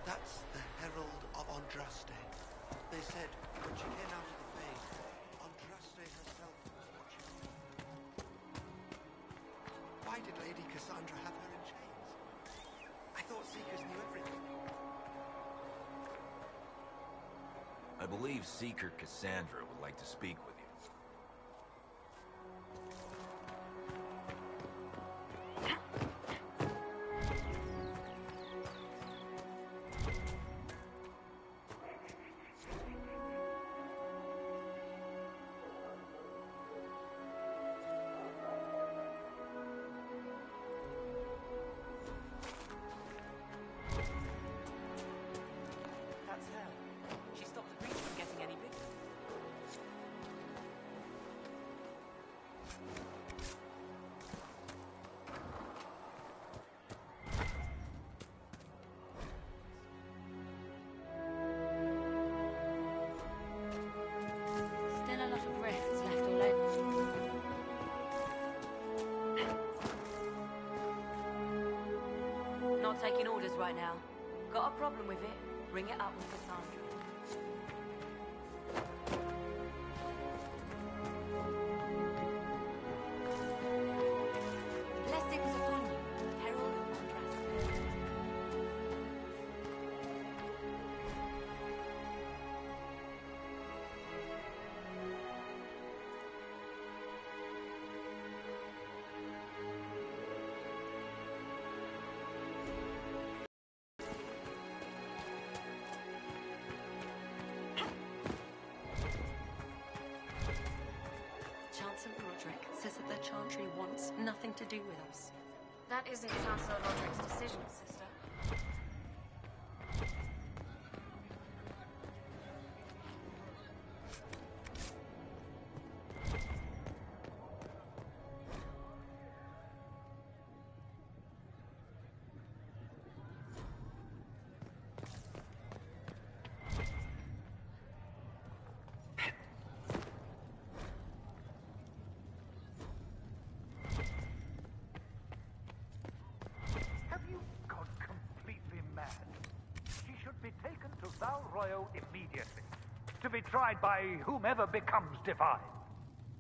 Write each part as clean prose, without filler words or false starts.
That's the Herald of Andraste. They said when she came out of the Fade, Andraste herself was watching. Why did Lady Cassandra have her in chains? I thought Seekers knew everything. I believe Seeker Cassandra would like to speak with you. That's her. She stopped the breach from getting any bigger. Still a lot of rifts left all over. Not taking orders right now. Got a problem with it? Bring it up with Cassandra. Blessings upon you, Herald of Andraste. Chancellor Roderick says that the Chantry wants nothing to do with us. That isn't Chancellor Roderick's decision, sister. Have you gone completely mad? She should be taken to Val Royo immediately, to be tried by whomever becomes divine.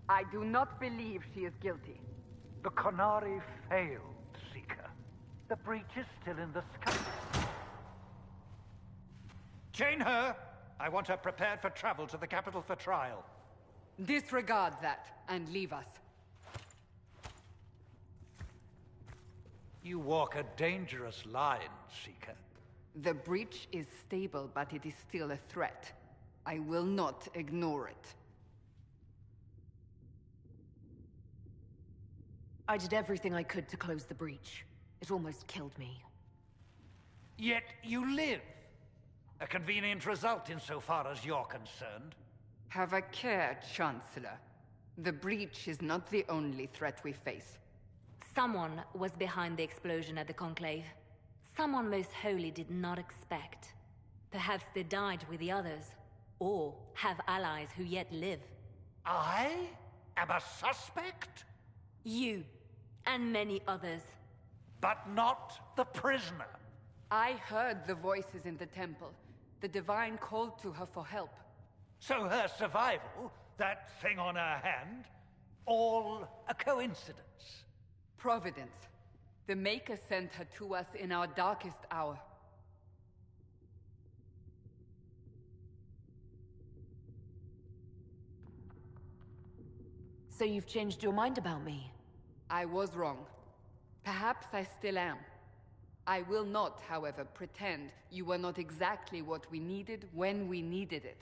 I do not believe she is guilty. The Conari failed, Seeker. The breach is still in the sky. Chain her! I want her prepared for travel to the capital for trial. Disregard that and leave us. You walk a dangerous line, Seeker. The breach is stable, but it is still a threat. I will not ignore it. I did everything I could to close the breach. It almost killed me. Yet you live. A convenient result insofar as you're concerned. Have a care, Chancellor. The breach is not the only threat we face. Someone was behind the explosion at the Conclave. Someone most holy did not expect. Perhaps they died with the others, or have allies who yet live. I am a suspect? You, and many others. But not the prisoner. I heard the voices in the temple. The Divine called to her for help. So her survival, that thing on her hand, all a coincidence. Providence. The Maker sent her to us in our darkest hour. So you've changed your mind about me? I was wrong. Perhaps I still am. I will not, however, pretend you were not exactly what we needed when we needed it.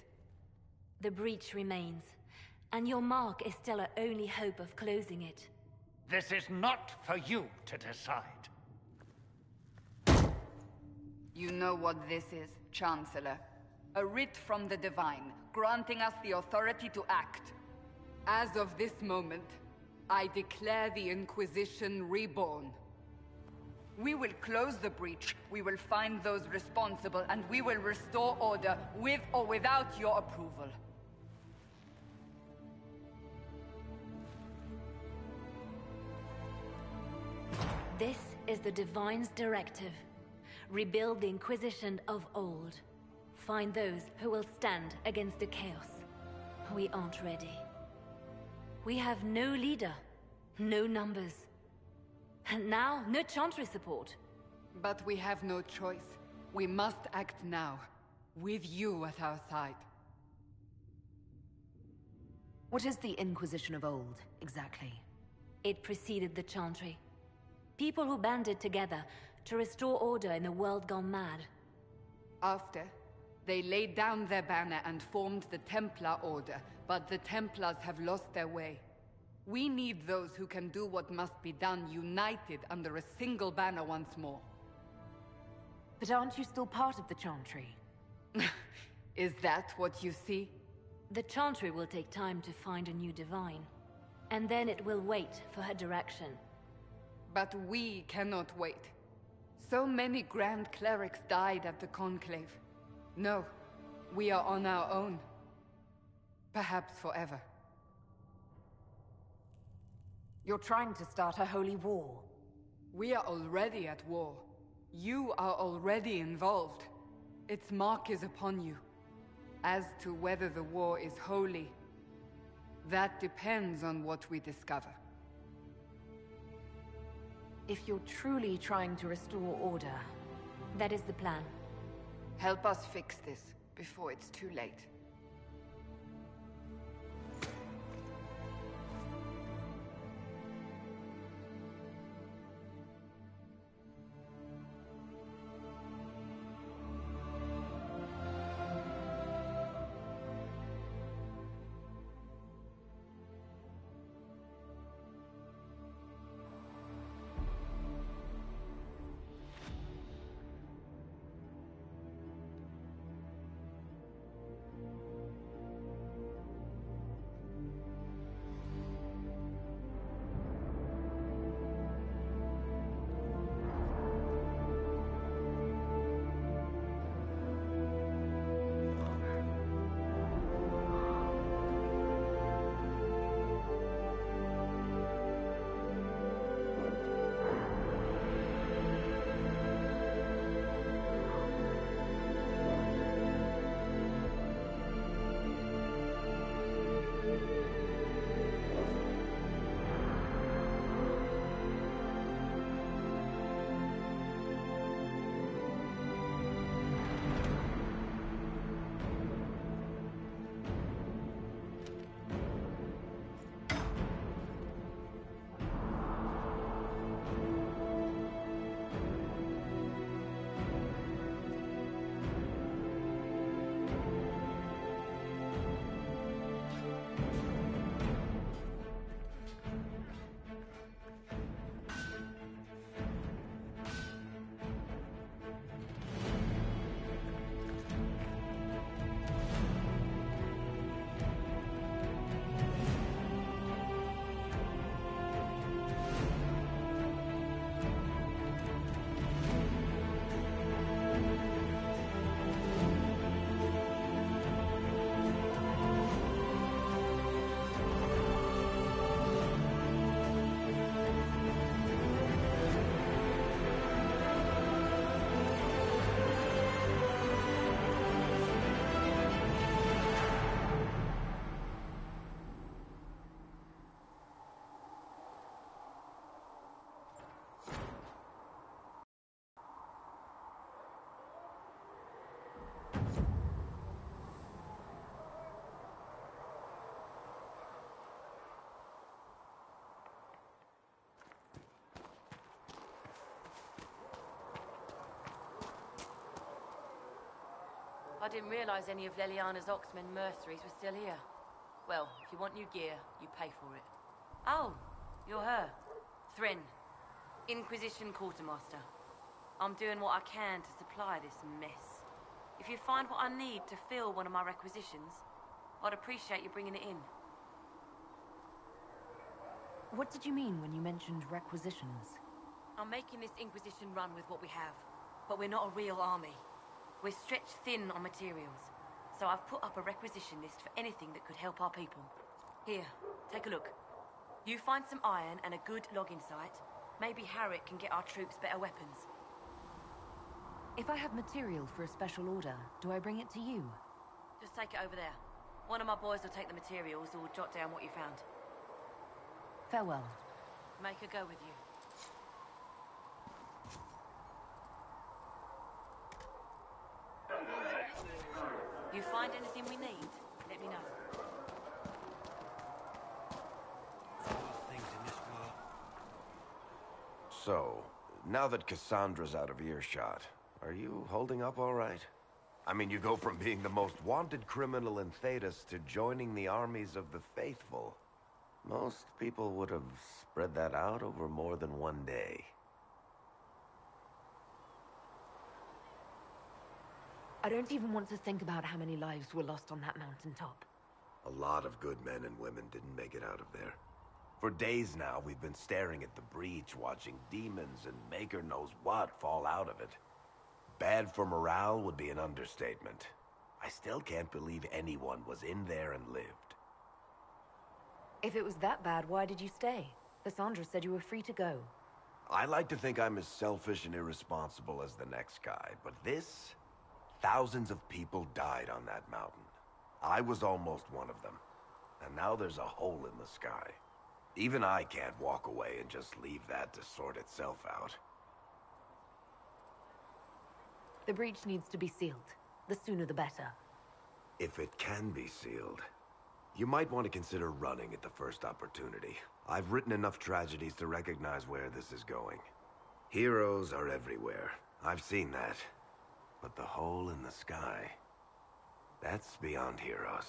The breach remains, and your mark is still our only hope of closing it. This is not for you to decide. You know what this is, Chancellor. A writ from the Divine, granting us the authority to act. As of this moment, I declare the Inquisition reborn. We will close the breach, we will find those responsible, and we will restore order with or without your approval. This is the Divine's directive. rebuild the Inquisition of old. Find those who will stand against the chaos. We aren't ready. We have no leader, no numbers. And now, no Chantry support. But we have no choice. We must act now, with you at our side. What is the Inquisition of old, exactly? It preceded the Chantry. People who banded together to restore order in a world gone mad. After, they laid down their banner and formed the Templar Order, but the Templars have lost their way. We need those who can do what must be done, united under a single banner once more. But aren't you still part of the Chantry? Is that what you see? The Chantry will take time to find a new divine. And then it will wait for her direction. But we cannot wait. So many Grand Clerics died at the Conclave. No, we are on our own. Perhaps forever. You're trying to start a holy war. We are already at war. You are already involved. Its mark is upon you. As to whether the war is holy, that depends on what we discover. If you're truly trying to restore order, That is the plan. Help us fix this before it's too late. I didn't realize any of Leliana's Oxmen mercenaries were still here. Well, if you want new gear, you pay for it. Oh, you're her. Thrin, Inquisition Quartermaster. I'm doing what I can to supply this mess. If you find what I need to fill one of my requisitions, I'd appreciate you bringing it in. what did you mean when you mentioned requisitions? I'm making this Inquisition run with what we have, but we're not a real army. We're stretched thin on materials, so I've put up a requisition list for anything that could help our people. Here, take a look. You find some iron and a good logging site, maybe Harriet can get our troops better weapons. If I have material for a special order, do I bring it to you? Just take it over there. One of my boys will take the materials or jot down what you found. Farewell. Make her go with you. You find anything we need, let me know. Things in this world. So, now that Cassandra's out of earshot, are you holding up all right? I mean, you go from being the most wanted criminal in Thedas to joining the armies of the faithful. Most people would have spread that out over more than one day. I don't even want to think about how many lives were lost on that mountaintop. A lot of good men and women didn't make it out of there. For days now, we've been staring at the breach, watching demons and maker knows what fall out of it. Bad for morale would be an understatement. I still can't believe anyone was in there and lived. If it was that bad, why did you stay? Cassandra said you were free to go. I like to think I'm as selfish and irresponsible as the next guy, but this... Thousands of people died on that mountain. I was almost one of them. And now there's a hole in the sky. Even I can't walk away and just leave that to sort itself out. The breach needs to be sealed. The sooner the better. If it can be sealed, you might want to consider running at the first opportunity. I've written enough tragedies to recognize where this is going. Heroes are everywhere. I've seen that. But the hole in the sky, that's beyond heroes.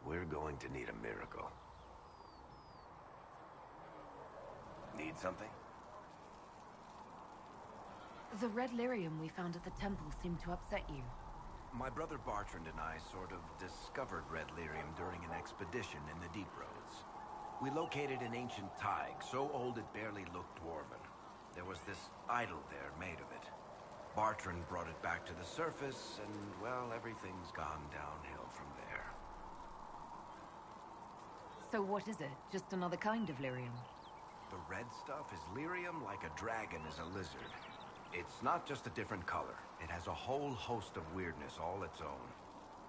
We're going to need a miracle. Need something? The red lyrium we found at the temple seemed to upset you. My brother Bartrand and I sort of discovered red lyrium during an expedition in the Deep Roads. We located an ancient thaig, so old it barely looked dwarven. There was this idol there made of it. Bartrand brought it back to the surface, and, well, everything's gone downhill from there. So what is it? Just another kind of lyrium? The red stuff is lyrium like a dragon is a lizard. It's not just a different color. It has a whole host of weirdness all its own.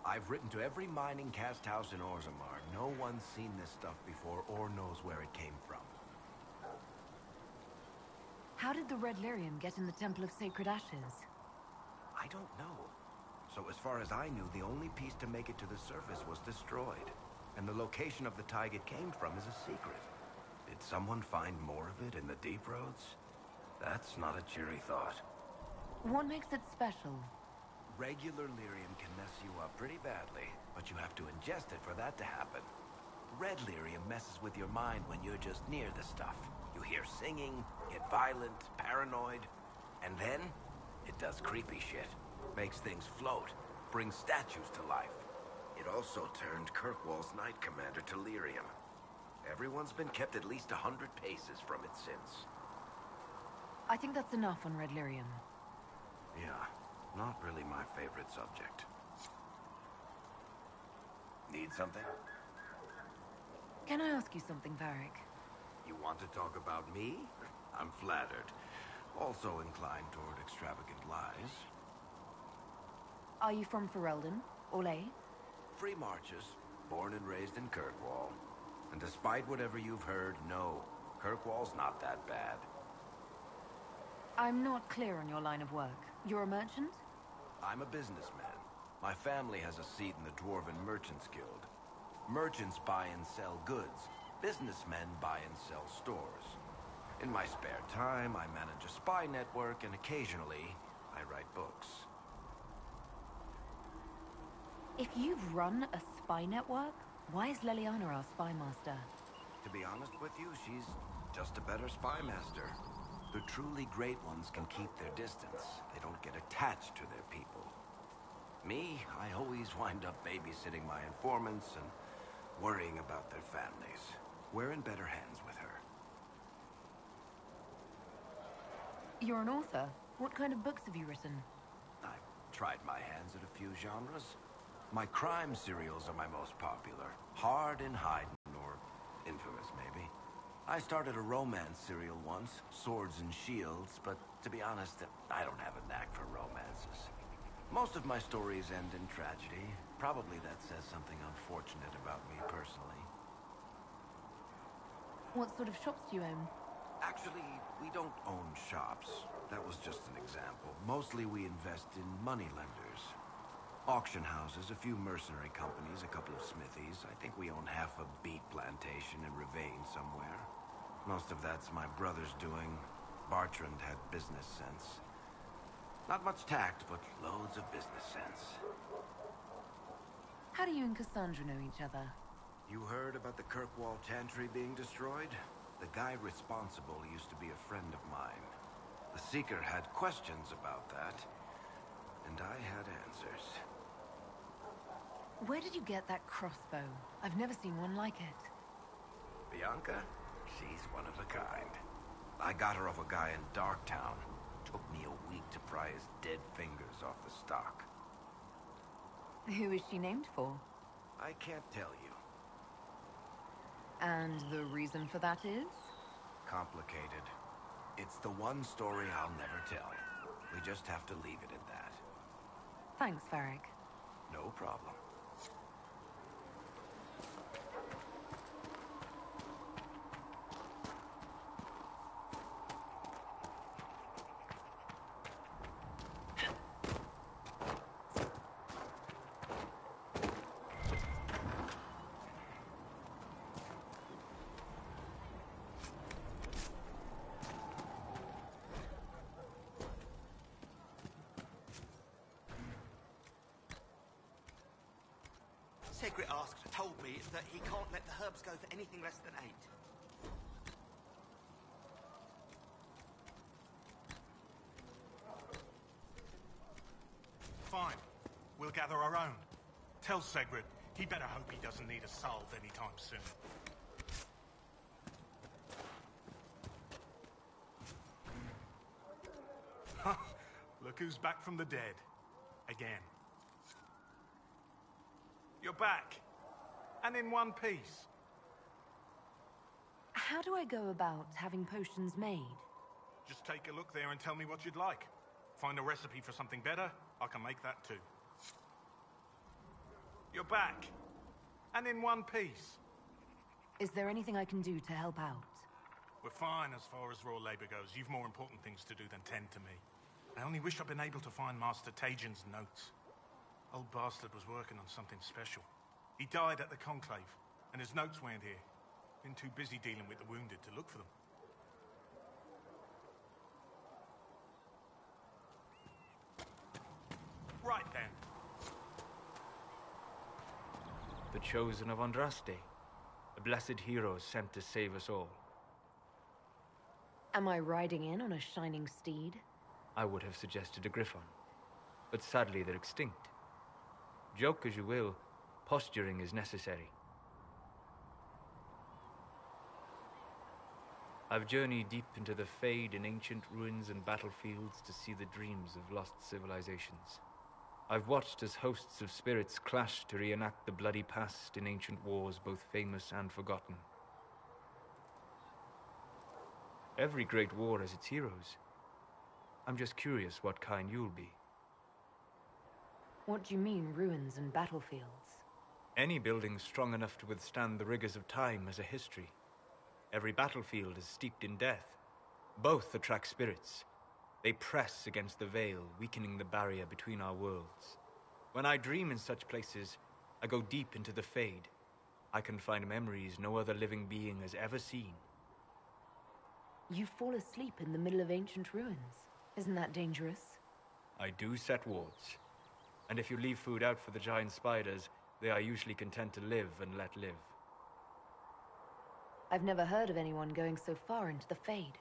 I've written to every mining cast house in Orzammar. No one's seen this stuff before or knows where it came from. How did the red lyrium get in the Temple of Sacred Ashes? I don't know. So as far as I knew, the only piece to make it to the surface was destroyed. And the location of the thaig it came from is a secret. Did someone find more of it in the Deep Roads? That's not a cheery thought. What makes it special? Regular lyrium can mess you up pretty badly, but you have to ingest it for that to happen. Red lyrium messes with your mind when you're just near the stuff. You hear singing, get violent, paranoid, and then it does creepy shit. Makes things float, brings statues to life. It also turned Kirkwall's Knight Commander to lyrium. Everyone's been kept at least 100 paces from it since. I think that's enough on red lyrium. Yeah, not really my favorite subject. Need something? Can I ask you something, Varric? You want to talk about me? I'm flattered. Also inclined toward extravagant lies. Are you from Ferelden? Orlais? Free marches, born and raised in Kirkwall. And despite whatever you've heard, no, Kirkwall's not that bad. I'm not clear on your line of work. You're a merchant? I'm a businessman. My family has a seat in the Dwarven Merchants Guild. Merchants buy and sell goods. Businessmen buy and sell stores. In my spare time, I manage a spy network, and occasionally, I write books. If you've run a spy network, why is Leliana our spy master? To be honest with you, she's just a better spy master. The truly great ones can keep their distance. They don't get attached to their people. Me, I always wind up babysitting my informants and worrying about their families. We're in better hands with her. You're an author. What kind of books have you written? I've tried my hands at a few genres. My crime serials are my most popular. Hard and Hidden, or Infamous, maybe. I started a romance serial once, Swords and Shields, but to be honest, I don't have a knack for romances. Most of my stories end in tragedy. Probably that says something unfortunate about me personally. What sort of shops do you own? Actually, we don't own shops. That was just an example. Mostly we invest in moneylenders. Auction houses, a few mercenary companies, a couple of smithies. I think we own half a beet plantation in Ravane somewhere. Most of that's my brother's doing. Bartrand had business sense. Not much tact, but loads of business sense. How do you and Cassandra know each other? You heard about the Kirkwall Chantry being destroyed? The guy responsible used to be a friend of mine. The Seeker had questions about that, and I had answers. Where did you get that crossbow? I've never seen one like it. Bianca? She's one of a kind. I got her off a guy in Darktown. Took me a week to pry his dead fingers off the stock. Who is she named for? I can't tell you. And the reason for that is? Complicated. It's the one story I'll never tell. We just have to leave it at that. Thanks, Varric. No problem. Segrit told me that he can't let the herbs go for anything less than 8. Fine. We'll gather our own. Tell Segrit he better hope he doesn't need a salve anytime soon. Look who's back from the dead. Again. You're back. And in one piece. How do I go about having potions made? Just take a look there and tell me what you'd like. Find a recipe for something better, I can make that too. You're back. And in one piece. Is there anything I can do to help out? We're fine as far as raw labor goes. You've more important things to do than tend to me. I only wish I'd been able to find Master Tajin's notes. Old bastard was working on something special. He died at the Conclave, and his notes weren't here. Been too busy dealing with the wounded to look for them. Right then. The Chosen of Andraste. A blessed hero sent to save us all. Am I riding in on a shining steed? I would have suggested a griffon, but sadly they're extinct. Joke as you will, posturing is necessary. I've journeyed deep into the Fade in ancient ruins and battlefields to see the dreams of lost civilizations. I've watched as hosts of spirits clash to reenact the bloody past in ancient wars both famous and forgotten. Every great war has its heroes. I'm just curious what kind you'll be. What do you mean, ruins and battlefields? Any building strong enough to withstand the rigors of time has a history. Every battlefield is steeped in death. Both attract spirits. They press against the veil, weakening the barrier between our worlds. When I dream in such places, I go deep into the Fade. I can find memories no other living being has ever seen. You fall asleep in the middle of ancient ruins. Isn't that dangerous? I do set wards. And if you leave food out for the giant spiders, they are usually content to live and let live. I've never heard of anyone going so far into the Fade.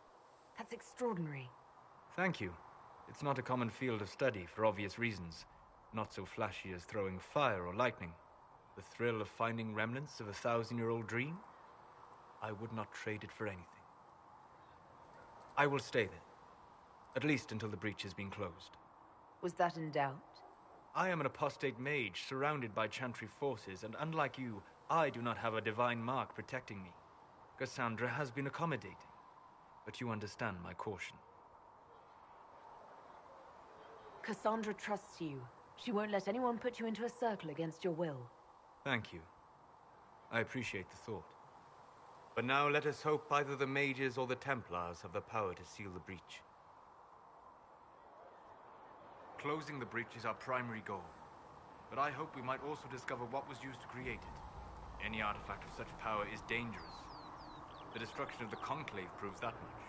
That's extraordinary. Thank you. It's not a common field of study for obvious reasons. Not so flashy as throwing fire or lightning. The thrill of finding remnants of a 1,000-year-old dream? I would not trade it for anything. I will stay there. At least until the breach has been closed. Was that in doubt? I am an apostate mage, surrounded by Chantry forces, and unlike you, I do not have a divine mark protecting me. Cassandra has been accommodating, but you understand my caution. Cassandra trusts you. She won't let anyone put you into a circle against your will. Thank you. I appreciate the thought. But now let us hope either the mages or the Templars have the power to seal the breach. Closing the breach is our primary goal, but I hope we might also discover what was used to create it. Any artifact of such power is dangerous. The destruction of the Conclave proves that much.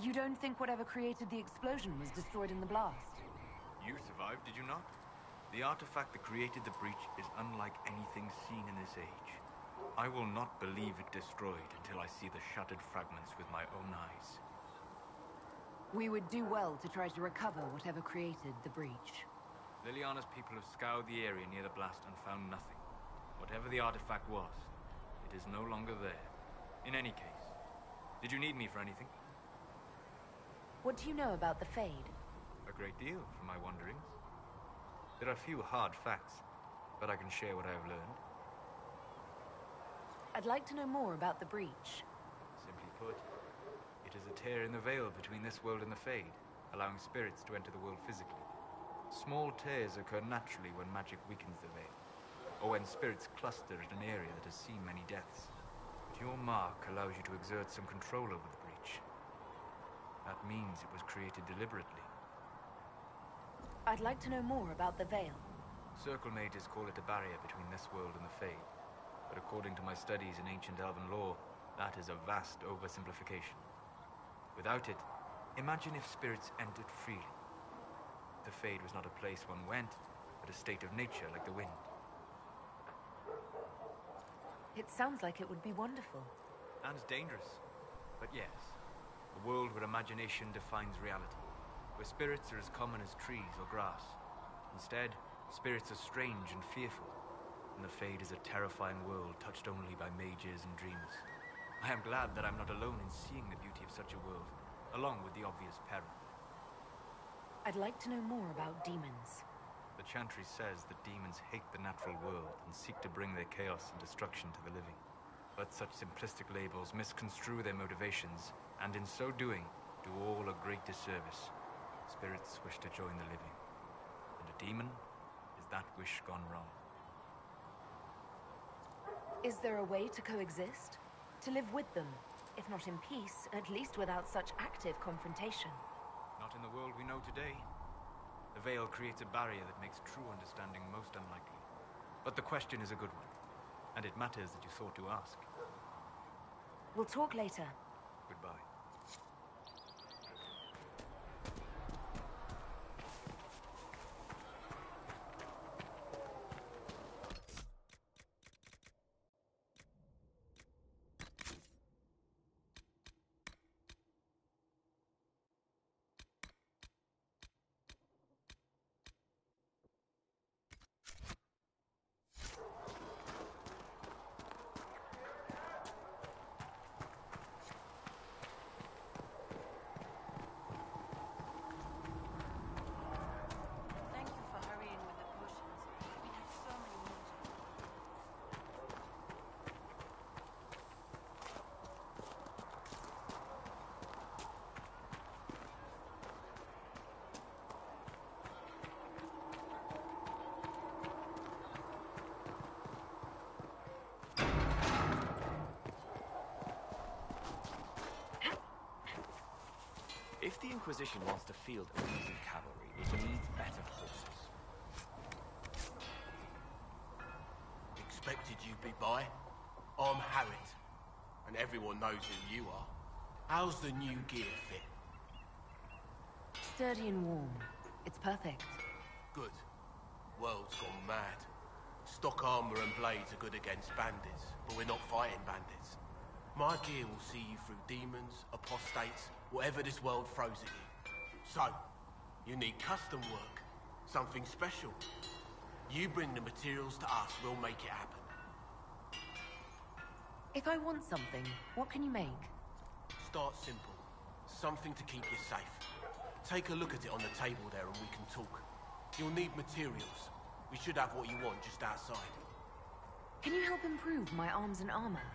You don't think whatever created the explosion was destroyed in the blast? You survived, did you not? The artifact that created the breach is unlike anything seen in this age. I will not believe it destroyed until I see the shattered fragments with my own eyes. We would do well to try to recover whatever created the breach. Liliana's people have scoured the area near the blast and found nothing. Whatever the artifact was, it is no longer there. In any case, did you need me for anything? What do you know about the Fade? A great deal, from my wanderings. There are few hard facts, but I can share what I have learned. I'd like to know more about the breach. Simply put, it is a tear in the veil between this world and the Fade, allowing spirits to enter the world physically. Small tears occur naturally when magic weakens the veil, or when spirits cluster at an area that has seen many deaths. But your mark allows you to exert some control over the breach. That means it was created deliberately. I'd like to know more about the veil. Circle mages call it a barrier between this world and the Fade, but according to my studies in ancient elven lore, that is a vast oversimplification. Without it, imagine if spirits entered freely. The Fade was not a place one went, but a state of nature like the wind. It sounds like it would be wonderful. And dangerous. But yes, a world where imagination defines reality, where spirits are as common as trees or grass. Instead, spirits are strange and fearful, and the Fade is a terrifying world touched only by mages and dreamers. I am glad that I'm not alone in seeing the beauty of such a world, along with the obvious peril. I'd like to know more about demons. The Chantry says that demons hate the natural world and seek to bring their chaos and destruction to the living. But such simplistic labels misconstrue their motivations, and in so doing, do all a great disservice. Spirits wish to join the living, and a demon is that wish gone wrong. Is there a way to coexist? To live with them? If not in peace, at least without such active confrontation. Not in the world we know today. The veil creates a barrier that makes true understanding most unlikely. But the question is a good one, and it matters that you thought to ask. We'll talk later. Goodbye. Thank you for hurrying with the potions. We have so many more. If the Inquisition wants to field a decent cavalry, it needs better horses. Expected you'd be by. I'm Harriet, and everyone knows who you are. How's the new gear fit? Sturdy and warm. It's perfect. Good. World's gone mad. Stock armor and blades are good against bandits, but we're not fighting bandits. My gear will see you through demons, apostates, whatever this world throws at you. So, you need custom work, something special. You bring the materials to us, we'll make it happen. If I want something, what can you make? Start simple. Something to keep you safe. Take a look at it on the table there and we can talk. You'll need materials. We should have what you want just outside. Can you help improve my arms and armor?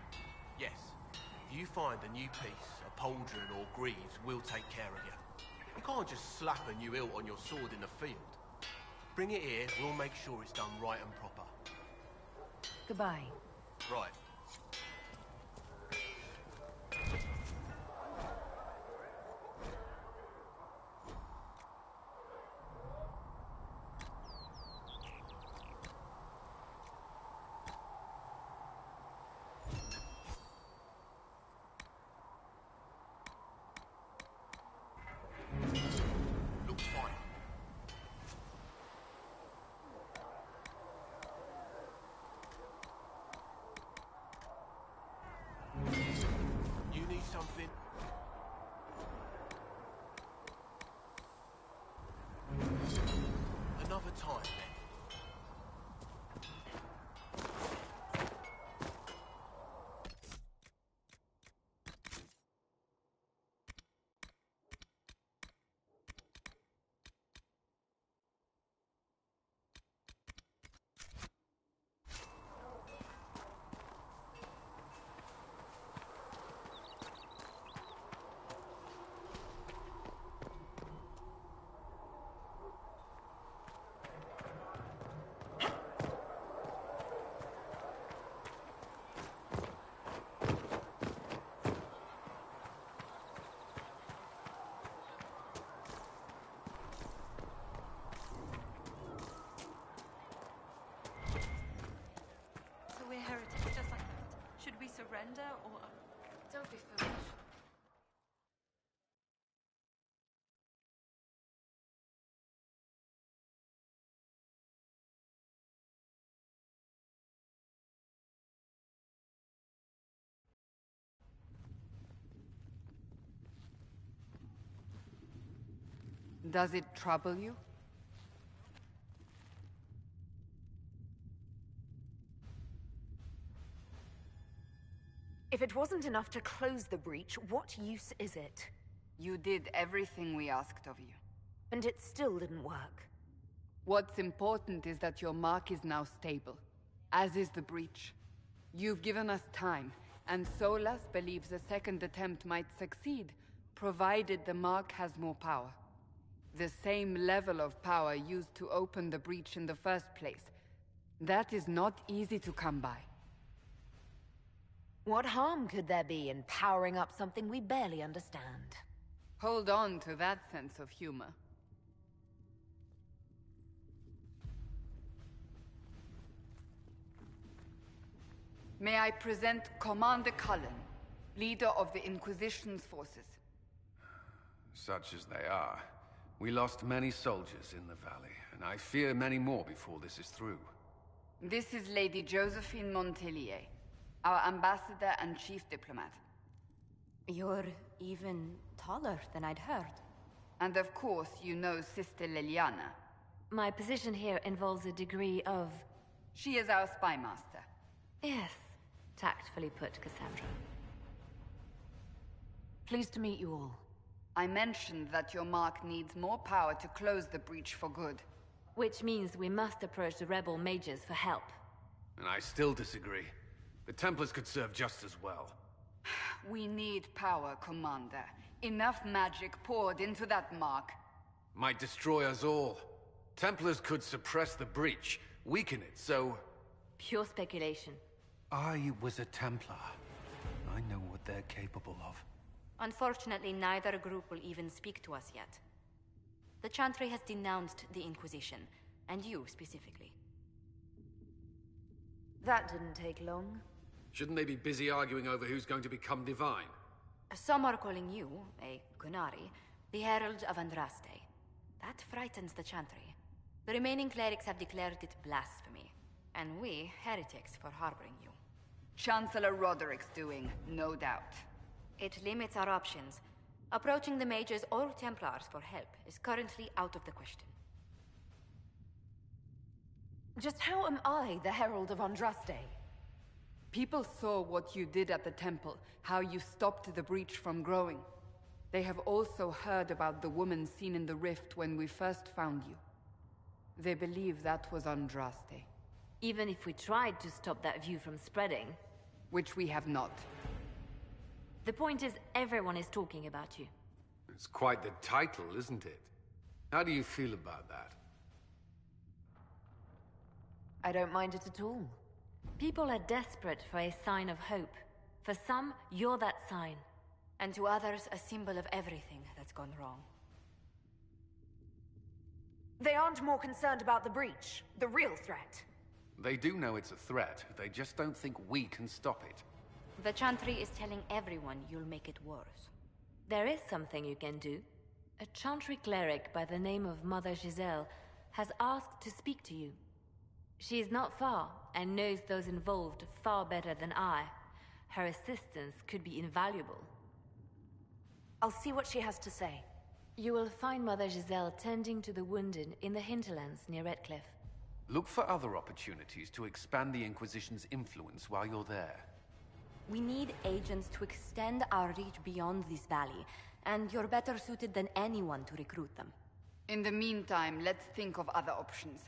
Yes, You find a new piece, a pauldron or greaves, we'll take care of you. You can't just slap a new hilt on your sword in the field. Bring it here, we'll make sure it's done right and proper. Goodbye. Right. Looks fine. You need something? Another time, then. So we're heretics, just like that. Should we surrender, or... Don't be foolish. Does it trouble you? If it wasn't enough to close the breach, what use is it? You did everything we asked of you. And it still didn't work. What's important is that your mark is now stable, as is the breach. You've given us time, and Solas believes a second attempt might succeed, provided the mark has more power. The same level of power used to open the breach in the first place. That is not easy to come by. What harm could there be in powering up something we barely understand? Hold on to that sense of humor. May I present Commander Cullen, leader of the Inquisition's forces. Such as they are. We lost many soldiers in the valley, and I fear many more before this is through. This is Lady Josephine Montelier, our ambassador and chief diplomat. You're even taller than I'd heard. And of course, you know Sister Liliana. My position here involves a degree of... She is our spy master. Yes, tactfully put, Cassandra. Pleased to meet you all. I mentioned that your mark needs more power to close the breach for good. Which means we must approach the rebel mages for help. And I still disagree. The Templars could serve just as well. We need power, Commander. Enough magic poured into that mark. Might destroy us all. Templars could suppress the breach, weaken it, so... Pure speculation. I was a Templar. I know what they're capable of. Unfortunately, neither group will even speak to us yet. The Chantry has denounced the Inquisition, and you specifically. That didn't take long. Shouldn't they be busy arguing over who's going to become divine? Some are calling you, a Gunari, the Herald of Andraste. That frightens the Chantry. The remaining clerics have declared it blasphemy, and we, heretics, for harboring you. Chancellor Roderick's doing, no doubt. It limits our options. Approaching the mages or Templars for help is currently out of the question. Just how am I the Herald of Andraste? People saw what you did at the temple, how you stopped the breach from growing. They have also heard about the woman seen in the rift when we first found you. They believe that was Andraste. Even if we tried to stop that view from spreading... Which we have not. The point is, everyone is talking about you. It's quite the title, isn't it? How do you feel about that? I don't mind it at all. People are desperate for a sign of hope. For some, you're that sign. And to others, a symbol of everything that's gone wrong. They aren't more concerned about the breach, the real threat. They do know it's a threat. They just don't think we can stop it. The Chantry is telling everyone you'll make it worse. There is something you can do. A Chantry cleric by the name of Mother Giselle has asked to speak to you. She is not far, and knows those involved far better than I. Her assistance could be invaluable. I'll see what she has to say. You will find Mother Giselle tending to the wounded in the hinterlands near Redcliffe. Look for other opportunities to expand the Inquisition's influence while you're there. We need agents to extend our reach beyond this valley, and you're better suited than anyone to recruit them. In the meantime, let's think of other options.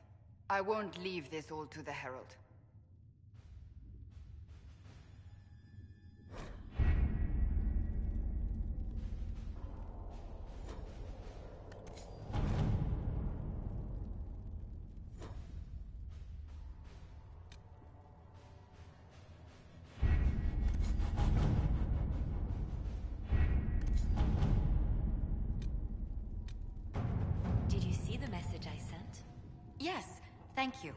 I won't leave this all to the Herald. Did you see the message I sent? Yes, thank you.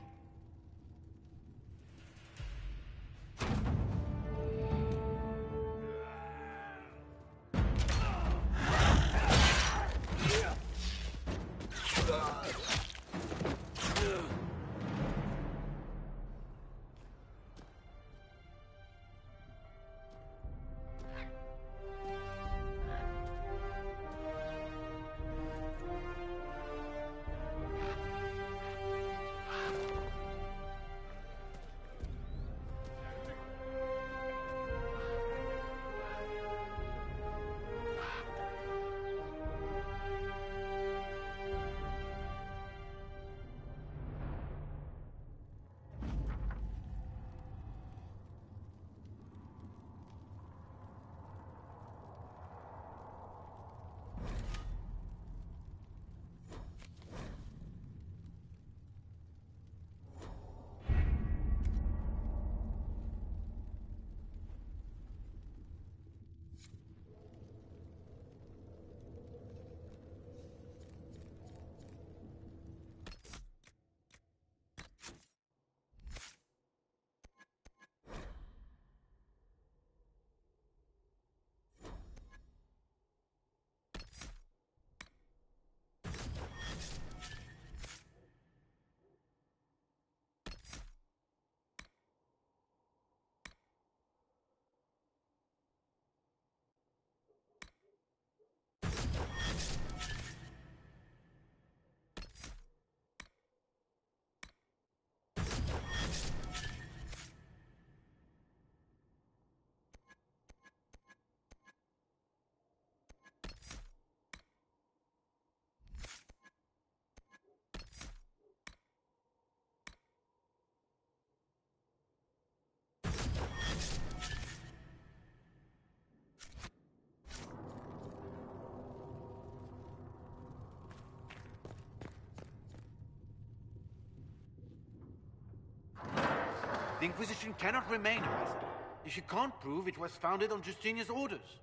The Inquisition cannot remain, Ambassador, if you can't prove it was founded on Justinia's orders.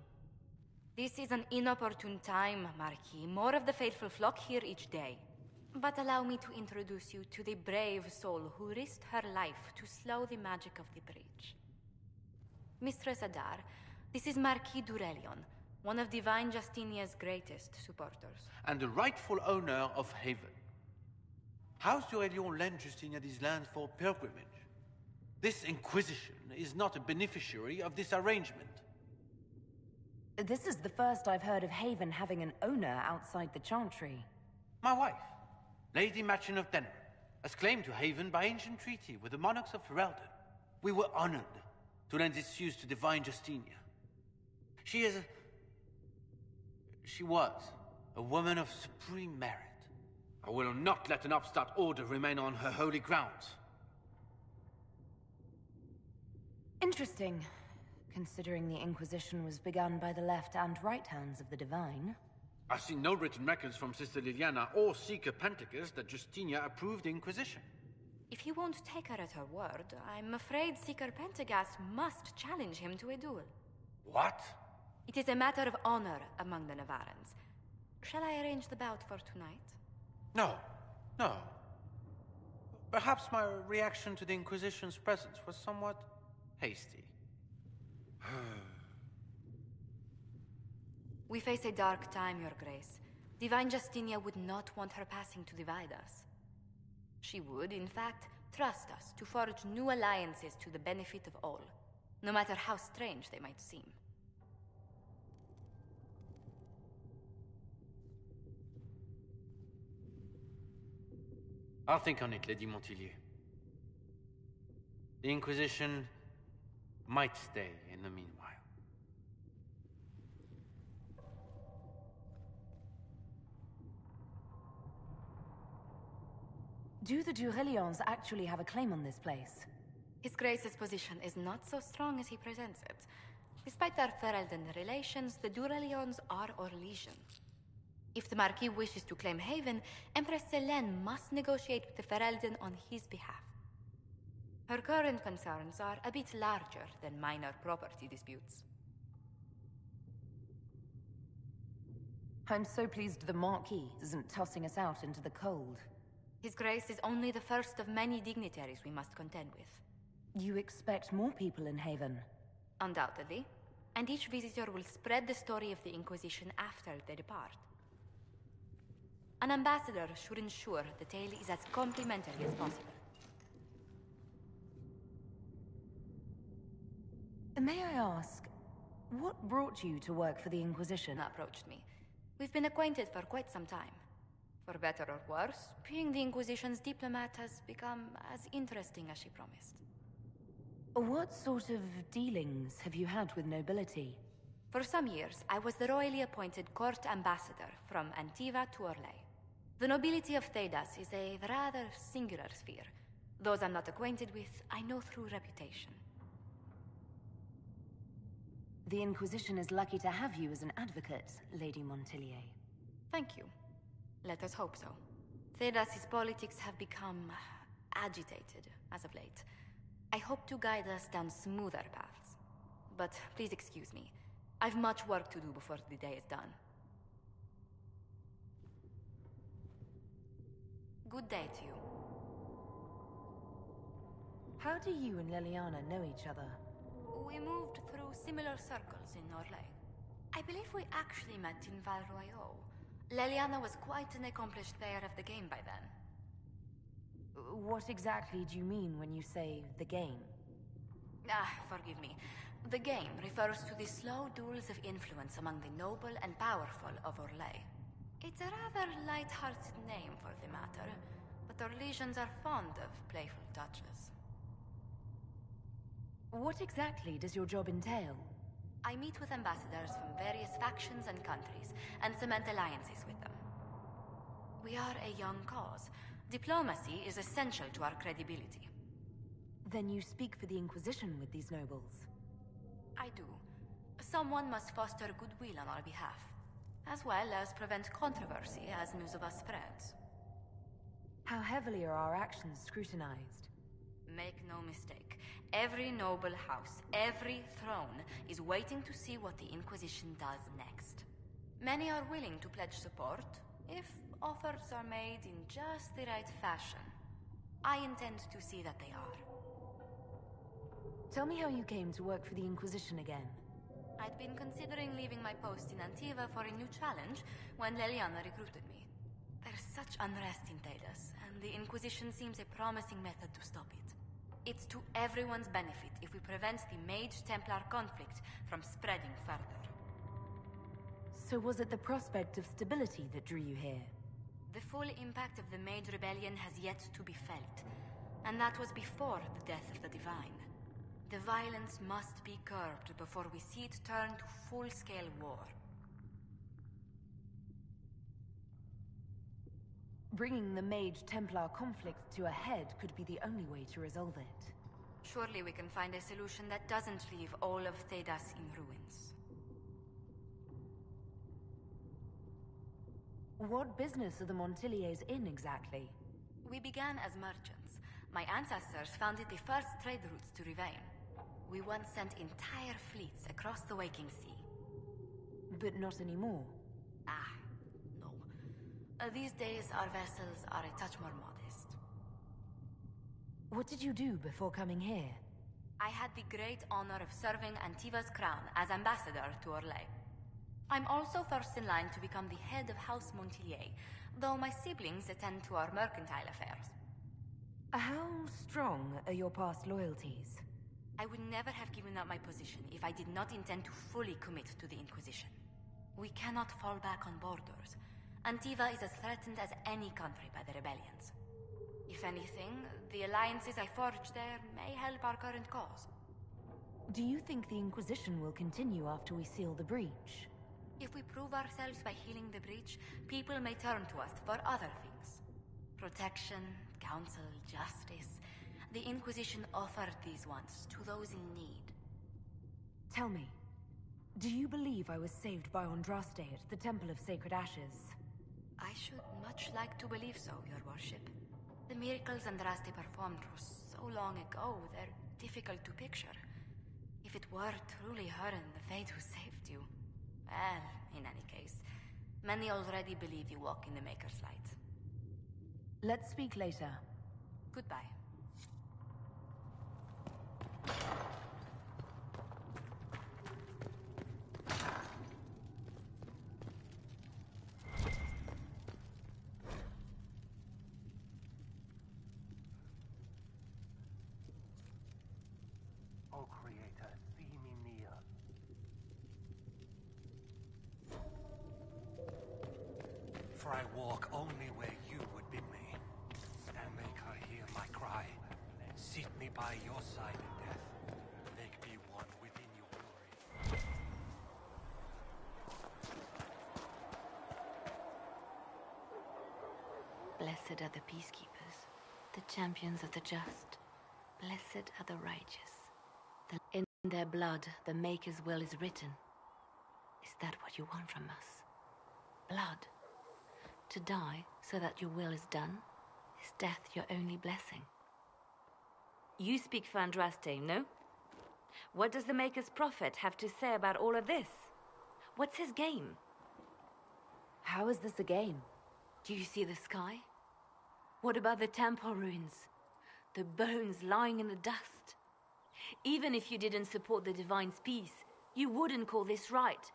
This is an inopportune time, Marquis. More of the faithful flock here each day. But allow me to introduce you to the brave soul who risked her life to slow the magic of the breach. Mistress Adar, this is Marquis Durelion, one of Divine Justinia's greatest supporters. And the rightful owner of Haven. House Durelion lent Justinia these lands for pilgrimage. This Inquisition is not a beneficiary of this arrangement. This is the first I've heard of Haven having an owner outside the Chantry. My wife, Lady Machin of Denner, has claimed to Haven by ancient treaty with the monarchs of Ferelden. We were honored to lend its use to Divine Justinia. She was a woman of supreme merit. I will not let an upstart order remain on her holy grounds. Interesting. Considering the Inquisition was begun by the left and right hands of the Divine. I've seen no written records from Sister Liliana or Seeker Pentegas that Justinia approved the Inquisition. If you won't take her at her word, I'm afraid Seeker Pentagast must challenge him to a duel. What? It is a matter of honor among the Navarrans. Shall I arrange the bout for tonight? No. No. Perhaps my reaction to the Inquisition's presence was somewhat hasty. We face a dark time, Your Grace. Divine Justinia would not want her passing to divide us. She would, in fact, trust us to forge new alliances to the benefit of all, no matter how strange they might seem. I'll think on it, Lady Montillier. The Inquisition might stay in the meanwhile. Do the Durelions actually have a claim on this place? His Grace's position is not so strong as he presents it. Despite their Ferelden relations, the Durelions are Orlesian. If the Marquis wishes to claim Haven, Empress Selene must negotiate with the Ferelden on his behalf. Her current concerns are a bit larger than minor property disputes. I'm so pleased the Marquis isn't tossing us out into the cold. His Grace is only the first of many dignitaries we must contend with. You expect more people in Haven? Undoubtedly. And each visitor will spread the story of the Inquisition after they depart. An ambassador should ensure the tale is as complimentary as possible. May I ask, what brought you to work for the Inquisition? Approached me. We've been acquainted for quite some time. For better or worse, being the Inquisition's diplomat has become as interesting as she promised. What sort of dealings have you had with nobility? For some years, I was the royally appointed court ambassador from Antiva to Orlais. The nobility of Thedas is a rather singular sphere. Those I'm not acquainted with, I know through reputation. The Inquisition is lucky to have you as an advocate, Lady Montillier. Thank you. Let us hope so. Thedas' politics have become agitated as of late. I hope to guide us down smoother paths. But please excuse me. I've much work to do before the day is done. Good day to you. How do you and Leliana know each other? We moved through similar circles in Orlais. I believe we actually met in Val Royeaux. Leliana was quite an accomplished player of the game by then. What exactly do you mean when you say the game? Forgive me. The game refers to the slow duels of influence among the noble and powerful of Orlais. It's a rather light-hearted name for the matter, but Orlesians are fond of playful touches. What exactly does your job entail? I meet with ambassadors from various factions and countries, and cement alliances with them. We are a young cause. Diplomacy is essential to our credibility. Then you speak for the Inquisition with these nobles? I do. Someone must foster goodwill on our behalf, as well as prevent controversy as news of us spreads. How heavily are our actions scrutinized? Make no mistake. Every noble house, every throne, is waiting to see what the Inquisition does next. Many are willing to pledge support, if offers are made in just the right fashion. I intend to see that they are. Tell me how you came to work for the Inquisition again. I'd been considering leaving my post in Antiva for a new challenge when Leliana recruited me. There's such unrest in Thedas, and the Inquisition seems a promising method to stop it. It's to everyone's benefit if we prevent the Mage-Templar conflict from spreading further. So was it the prospect of stability that drew you here? The full impact of the Mage Rebellion has yet to be felt, and that was before the death of the Divine. The violence must be curbed before we see it turn to full-scale war. Bringing the Mage-Templar conflict to a head could be the only way to resolve it. Surely we can find a solution that doesn't leave all of Thedas in ruins. What business are the Montiliers in, exactly? We began as merchants. My ancestors founded the first trade routes to Rivain. We once sent entire fleets across the Waking Sea. But not anymore. No. These days, our vessels are a touch more modest. What did you do before coming here? I had the great honor of serving Antiva's crown as ambassador to Orlais. I'm also first in line to become the head of House Montilier, though my siblings attend to our mercantile affairs. How strong are your past loyalties? I would never have given up my position if I did not intend to fully commit to the Inquisition. We cannot fall back on borders. Antiva is as threatened as any country by the rebellions. If anything, the alliances I forged there may help our current cause. Do you think the Inquisition will continue after we seal the breach? If we prove ourselves by healing the breach, people may turn to us for other things. Protection, counsel, justice. The Inquisition offered these once to those in need. Tell me, do you believe I was saved by Andraste at the Temple of Sacred Ashes? I should much like to believe so, Your Worship. The miracles Andraste performed were so long ago, they're difficult to picture. If it were truly her and the Fate who saved you... Well, in any case, many already believe you walk in the Maker's light. Let's speak later. Goodbye. O Creator, see me near. For I walk only where you would bid me. And make her hear my cry. Seat me by your side in death. Make me one within your glory. Blessed are the peacekeepers, the champions of the just. Blessed are the righteous. In their blood, the Maker's will is written. Is that what you want from us? Blood? To die so that your will is done? Is death your only blessing? You speak for Andraste, no? What does the Maker's prophet have to say about all of this? What's his game? How is this a game? Do you see the sky? What about the temple ruins? The bones lying in the dust? Even if you didn't support the Divine's peace, you wouldn't call this right.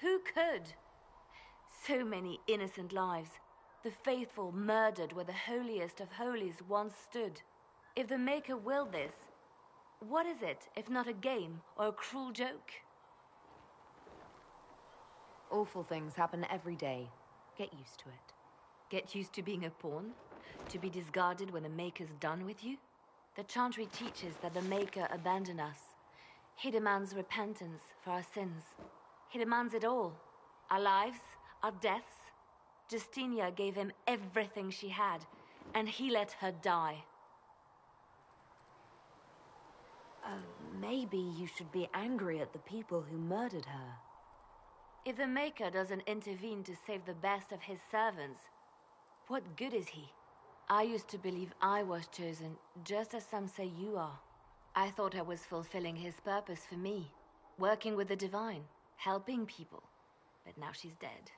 Who could? So many innocent lives. The faithful murdered where the holiest of holies once stood. If the Maker willed this, what is it if not a game or a cruel joke? Awful things happen every day. Get used to it. Get used to being a pawn? To be discarded when the Maker's done with you? The Chantry teaches that the Maker abandoned us. He demands repentance for our sins. He demands it all. Our lives, our deaths. Justinia gave him everything she had, and he let her die. Maybe you should be angry at the people who murdered her. If the Maker doesn't intervene to save the best of his servants, what good is he? I used to believe I was chosen, just as some say you are. I thought I was fulfilling his purpose for me, working with the Divine, helping people. But now she's dead.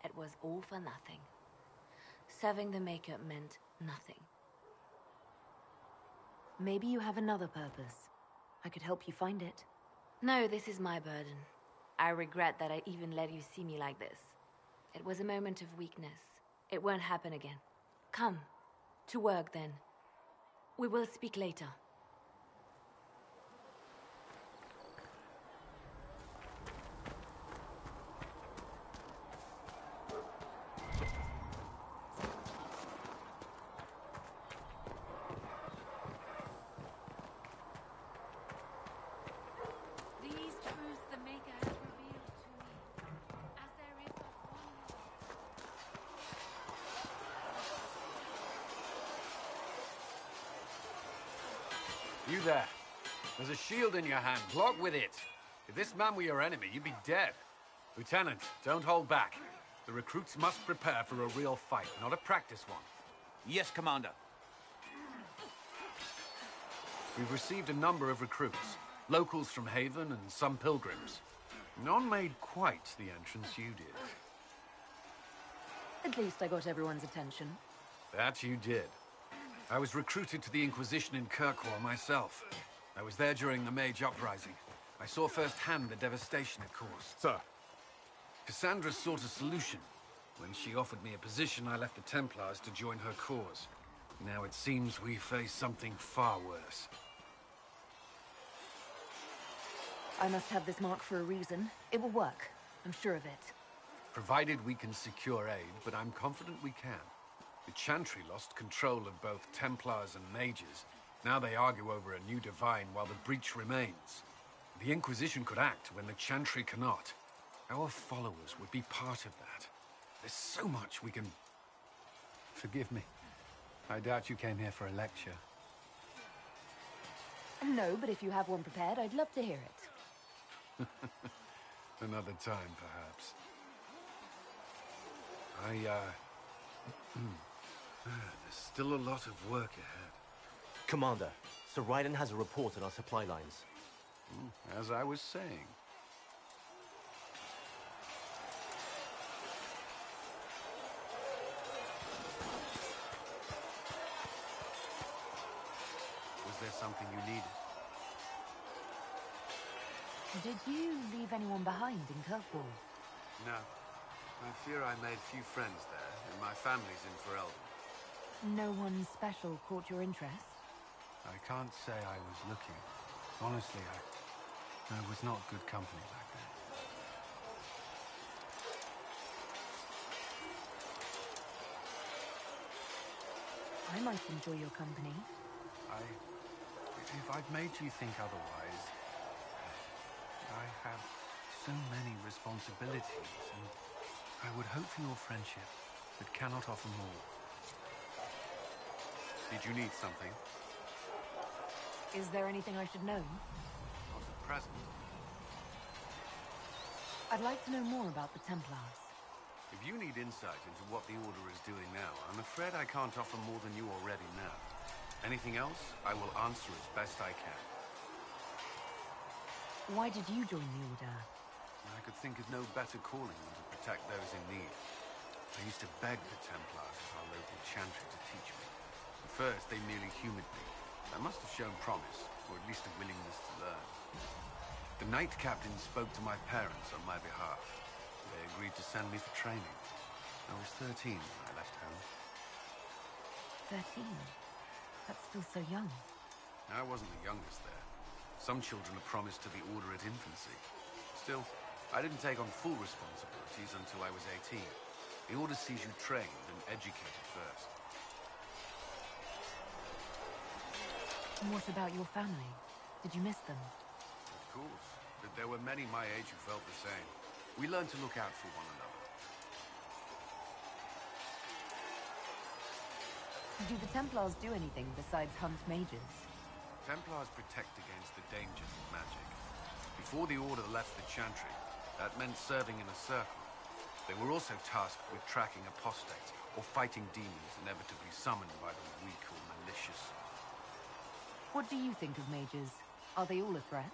It was all for nothing. Serving the Maker meant nothing. Maybe you have another purpose. I could help you find it. No, this is my burden. I regret that I even let you see me like this. It was a moment of weakness. It won't happen again. Come. To work, then. We will speak later. These truths the Maker has revealed to me, as there is but one way. You there. There's a shield in your hand. Block with it. If this man were your enemy, you'd be dead. Lieutenant, don't hold back. The recruits must prepare for a real fight, not a practice one. Yes, Commander. We've received a number of recruits. Locals from Haven and some pilgrims. None made quite the entrance you did. At least I got everyone's attention. That you did. I was recruited to the Inquisition in Kirkwall myself. I was there during the Mage Uprising. I saw firsthand the devastation it caused. Sir. Cassandra sought a solution. When she offered me a position, I left the Templars to join her cause. Now it seems we face something far worse. I must have this mark for a reason. It will work. I'm sure of it. Provided we can secure aid, but I'm confident we can. The Chantry lost control of both Templars and Mages. Now they argue over a new Divine while the breach remains. The Inquisition could act when the Chantry cannot. Our followers would be part of that. There's so much we can... Forgive me. I doubt you came here for a lecture. No, but if you have one prepared, I'd love to hear it. Another time, perhaps. There's still a lot of work ahead. Commander, Sir Raiden has a report on our supply lines. As I was saying. Was there something you needed? Did you leave anyone behind in Kirkwall? No. I fear I made few friends there, and my family's in Ferelden. No one special caught your interest? I can't say I was looking. Honestly, I was not good company back then. I might enjoy your company. If I've made you think otherwise, I have so many responsibilities, and I would hope for your friendship, but cannot offer more. Did you need something? Is there anything I should know? Not at present. I'd like to know more about the Templars. If you need insight into what the Order is doing now, I'm afraid I can't offer more than you already know. Anything else, I will answer as best I can. Why did you join the Order? I could think of no better calling than to protect those in need. I used to beg the Templars as our local chantry to teach me. At first, they merely humored me. I must have shown promise, or at least a willingness to learn. The Knight Captain spoke to my parents on my behalf. They agreed to send me for training. I was 13 when I left home. 13? That's still so young. I wasn't the youngest there. Some children are promised to the Order at infancy. Still, I didn't take on full responsibilities until I was 18. The Order sees you trained and educated first. And what about your family? Did you miss them? Of course, but there were many my age who felt the same. We learned to look out for one another. Do the Templars do anything besides hunt mages? Templars protect against the dangers of magic. Before the Order left the Chantry, that meant serving in a circle. They were also tasked with tracking apostates, or fighting demons inevitably summoned by the weak or malicious. What do you think of mages? Are they all a threat?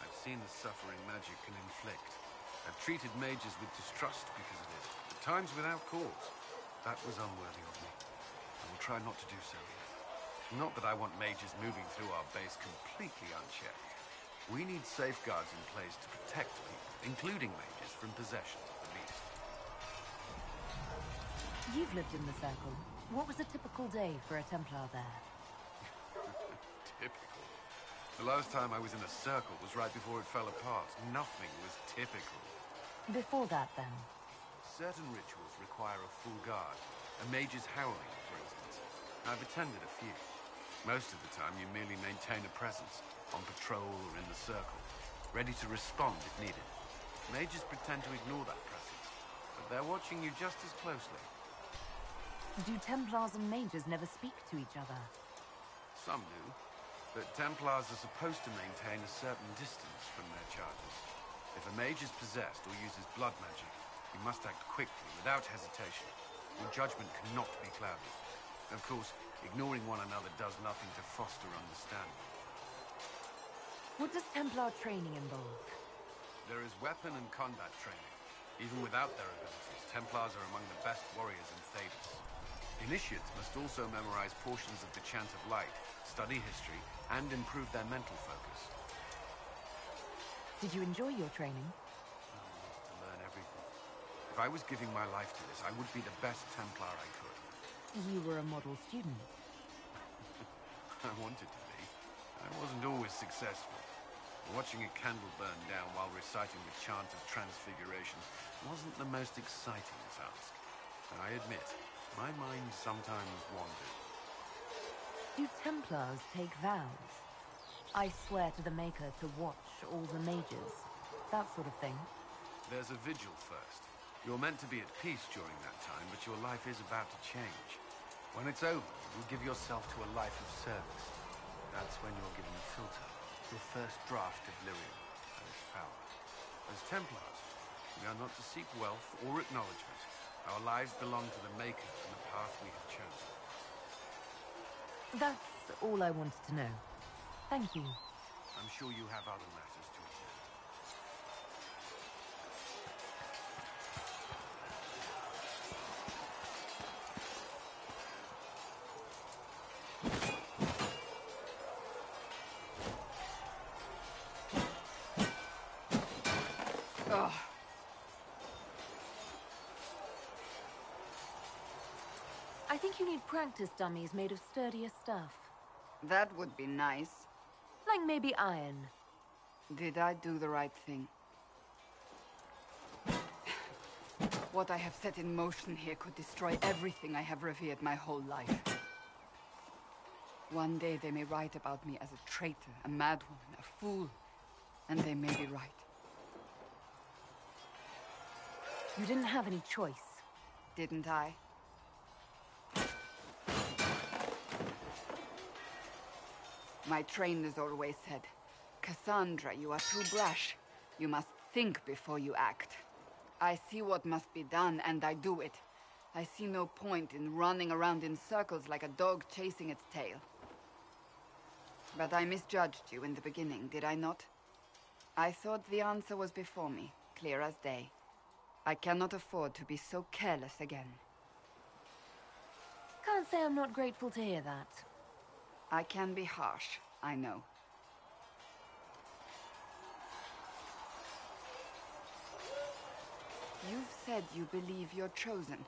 I've seen the suffering magic can inflict. I've treated mages with distrust because of it, at times without cause. That was unworthy of me. I will try not to do so again. Not that I want mages moving through our base completely unchecked. We need safeguards in place to protect people, including mages, from possession, at least. You've lived in the Circle. What was a typical day for a Templar there? Typical? The last time I was in a circle was right before it fell apart. Nothing was typical. Before that, then? Certain rituals require a full guard. A mage's howling, for instance. I've attended a few. Most of the time, you merely maintain a presence, on patrol or in the circle, ready to respond if needed. Mages pretend to ignore that presence, but they're watching you just as closely. Do Templars and mages never speak to each other? Some do. but Templars are supposed to maintain a certain distance from their charges. If a mage is possessed or uses blood magic, you must act quickly, without hesitation. Your judgment cannot be clouded. Of course, ignoring one another does nothing to foster understanding. What does Templar training involve? There is weapon and combat training. Even without their abilities, Templars are among the best warriors in Thebes. Initiates must also memorize portions of the Chant of Light, study history, and improve their mental focus. Did you enjoy your training? To learn everything. If I was giving my life to this, I would be the best Templar I could. You were a model student. I wanted to be. I wasn't always successful. Watching a candle burn down while reciting the Chant of Transfiguration wasn't the most exciting task. And I admit, my mind sometimes wandered. Do Templars take vows? I swear to the Maker to watch all the mages. That sort of thing. There's a vigil first. You're meant to be at peace during that time, but your life is about to change. When it's over, you'll give yourself to a life of service. That's when you're given a filter, your first draft of lyrium and its power. As Templars, we are not to seek wealth or acknowledgement. Our lives belong to the Maker and the path we have chosen. That's all I wanted to know. Thank you. I'm sure you have other matters to attend. Ugh. I think you need practice dummies made of sturdier stuff. That would be nice. Like maybe iron. Did I do the right thing? What I have set in motion here could destroy everything I have revered my whole life. One day they may write about me as a traitor, a madwoman, a fool, and they may be right. You didn't have any choice. Didn't I? My trainers always said, Cassandra, you are too brash. You must think before you act. I see what must be done, and I do it. I see no point in running around in circles like a dog chasing its tail. But I misjudged you in the beginning, did I not? I thought the answer was before me, clear as day. I cannot afford to be so careless again. Can't say I'm not grateful to hear that. I can be harsh, I know. You've said you believe you're chosen.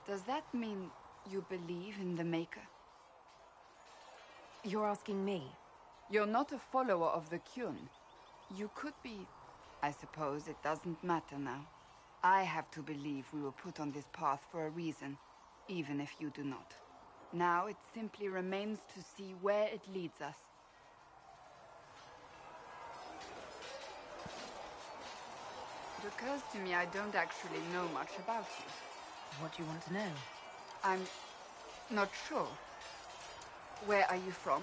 Does that mean you believe in the Maker? You're asking me? You're not a follower of the Kyun. You could be... I suppose it doesn't matter now. I have to believe we were put on this path for a reason, even if you do not. Now it simply remains to see where it leads us. It occurs to me I don't actually know much about you. What do you want to know? I'm not sure. Where are you from?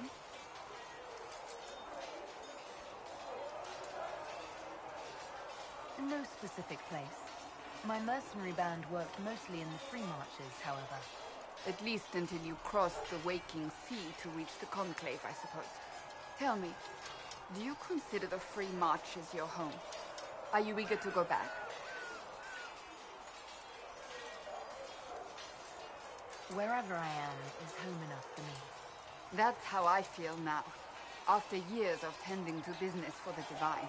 No specific place. My mercenary band worked mostly in the free marches, however. At least until you crossed the waking sea to reach the Conclave, I suppose. Tell me, do you consider the free marches your home? Are you eager to go back? Wherever I am is home enough for me. That's how I feel now, after years of tending to business for the Divine.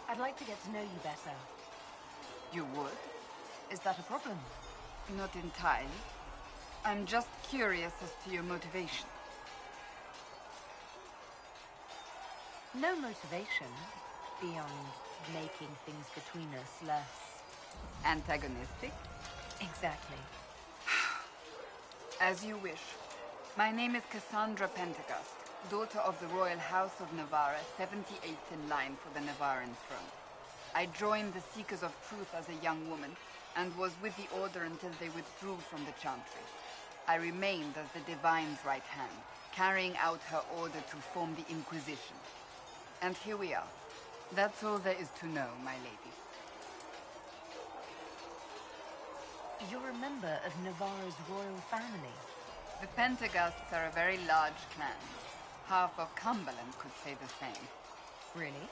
I'd like to get to know you better. You would? Is that a problem? Not entirely. I'm just curious as to your motivation. No motivation, beyond making things between us less... antagonistic? Exactly. As you wish. My name is Cassandra Pentecost, daughter of the Royal House of Navarra, 78th in line for the Navarran throne. I joined the Seekers of Truth as a young woman, and was with the Order until they withdrew from the Chantry. I remained as the Divine's right hand, carrying out her order to form the Inquisition. And here we are. That's all there is to know, my lady. You're a member of Navarra's royal family. The Pentaghasts are a very large clan. Half of Cumberland could say the same. Really?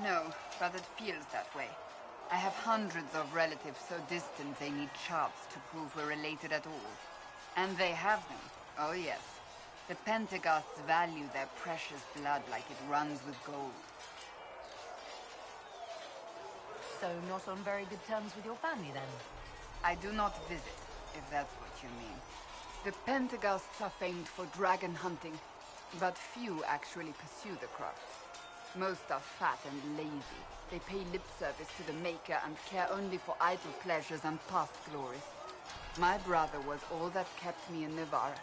No, but it feels that way. I have hundreds of relatives so distant they need charts to prove we're related at all. And they have them. Oh yes. The Pentaghasts value their precious blood like it runs with gold. So not on very good terms with your family, then? I do not visit, if that's what you mean. The Pentaghasts are famed for dragon hunting, but few actually pursue the craft. Most are fat and lazy. They pay lip service to the Maker and care only for idle pleasures and past glories. My brother was all that kept me in Navarra.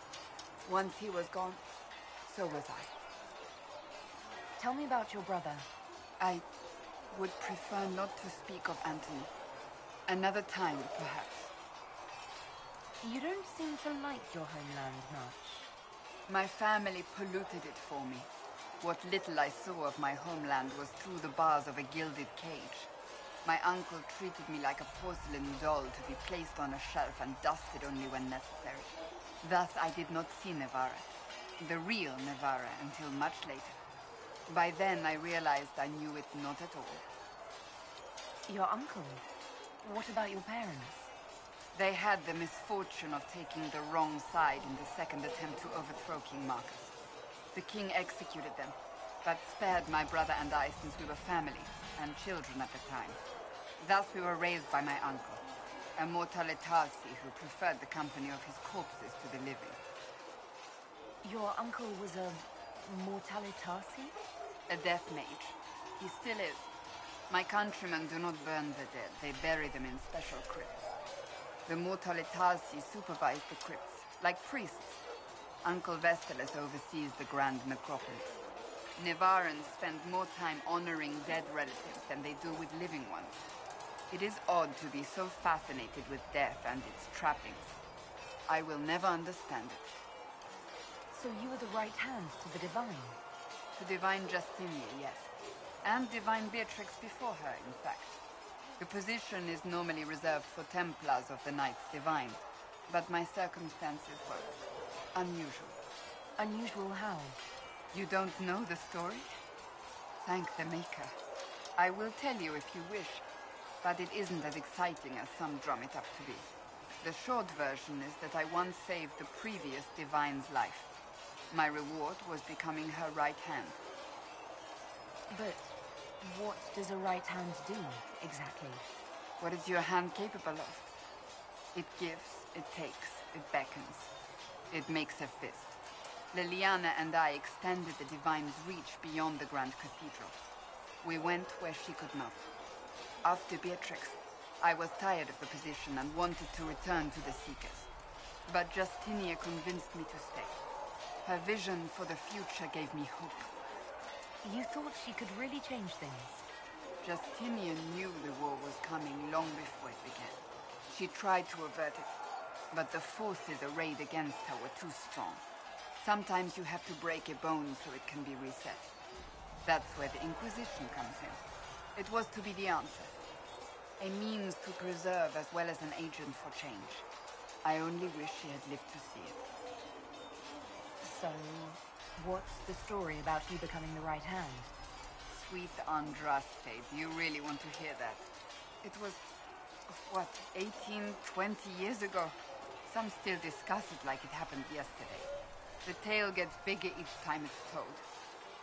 Once he was gone, so was I. Tell me about your brother. I would prefer not to speak of Anthony. Another time, perhaps. You don't seem to like your homeland much. My family polluted it for me. What little I saw of my homeland was through the bars of a gilded cage. My uncle treated me like a porcelain doll to be placed on a shelf and dusted only when necessary. Thus I did not see Navarra, the real Navarra, until much later. By then I realized I knew it not at all. Your uncle? What about your parents? They had the misfortune of taking the wrong side in the second attempt to overthrow King Marcus. The king executed them, but spared my brother and I since we were family, and children at the time. Thus we were raised by my uncle, a Mortalitarsi who preferred the company of his corpses to the living. Your uncle was a Mortalitarsi? A death mage. He still is. My countrymen do not burn the dead, they bury them in special crypts. The Mortalitarsi supervise the crypts, like priests. Uncle Vestalis oversees the grand necropolis. Navarrans spend more time honoring dead relatives than they do with living ones. It is odd to be so fascinated with death and its trappings. I will never understand it. So you were the right hand to the Divine? To Divine Justinia, yes. And Divine Beatrix before her, in fact. The position is normally reserved for Templars of the Knights Divine, but my circumstances were unusual. Unusual how? You don't know the story? Thank the Maker. I will tell you if you wish, but it isn't as exciting as some drum it up to be. The short version is that I once saved the previous Divine's life. My reward was becoming her right hand. But what does a right hand do, exactly? What is your hand capable of? It gives, it takes, it beckons. It makes a fist. Liliana and I extended the Divine's reach beyond the Grand Cathedral. We went where she could not. After Beatrix, I was tired of the position and wanted to return to the Seekers. But Justinia convinced me to stay. Her vision for the future gave me hope. You thought she could really change things? Justinian knew the war was coming long before it began. She tried to avert it, but the forces arrayed against her were too strong. Sometimes you have to break a bone so it can be reset. That's where the Inquisition comes in. It was to be the answer. A means to preserve as well as an agent for change. I only wish she had lived to see it. So, what's the story about you becoming the right hand? Sweet Andraste, do you really want to hear that? It was, what, 18, 20 years ago? Some still discuss it like it happened yesterday. The tale gets bigger each time it's told.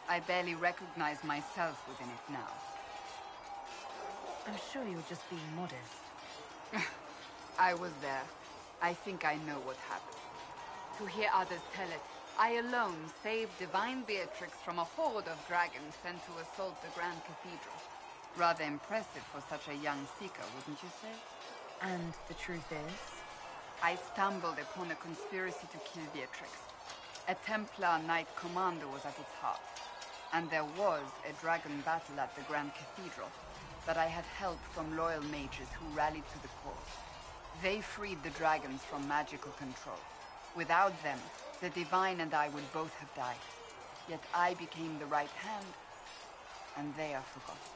I barely recognize myself within it now. I'm sure you're just being modest. I was there. I think I know what happened. To hear others tell it, I alone saved Divine Beatrix from a horde of dragons sent to assault the Grand Cathedral. Rather impressive for such a young seeker, wouldn't you say? And the truth is? I stumbled upon a conspiracy to kill Beatrix. A Templar Knight Commander was at its heart. And there was a dragon battle at the Grand Cathedral, but I had help from loyal mages who rallied to the cause. They freed the dragons from magical control. Without them, the Divine and I would both have died. Yet I became the right hand, and they are forgotten.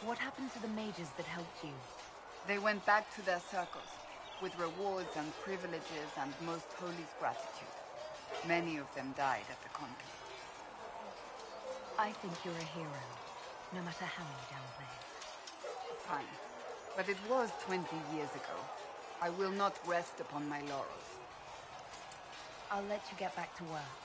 What happened to the mages that helped you? They went back to their circles, with rewards and privileges and Most Holy's gratitude. Many of them died at the conclave. I think you're a hero, no matter how you downplay it. Fine. But it was 20 years ago. I will not rest upon my laurels. I'll let you get back to work.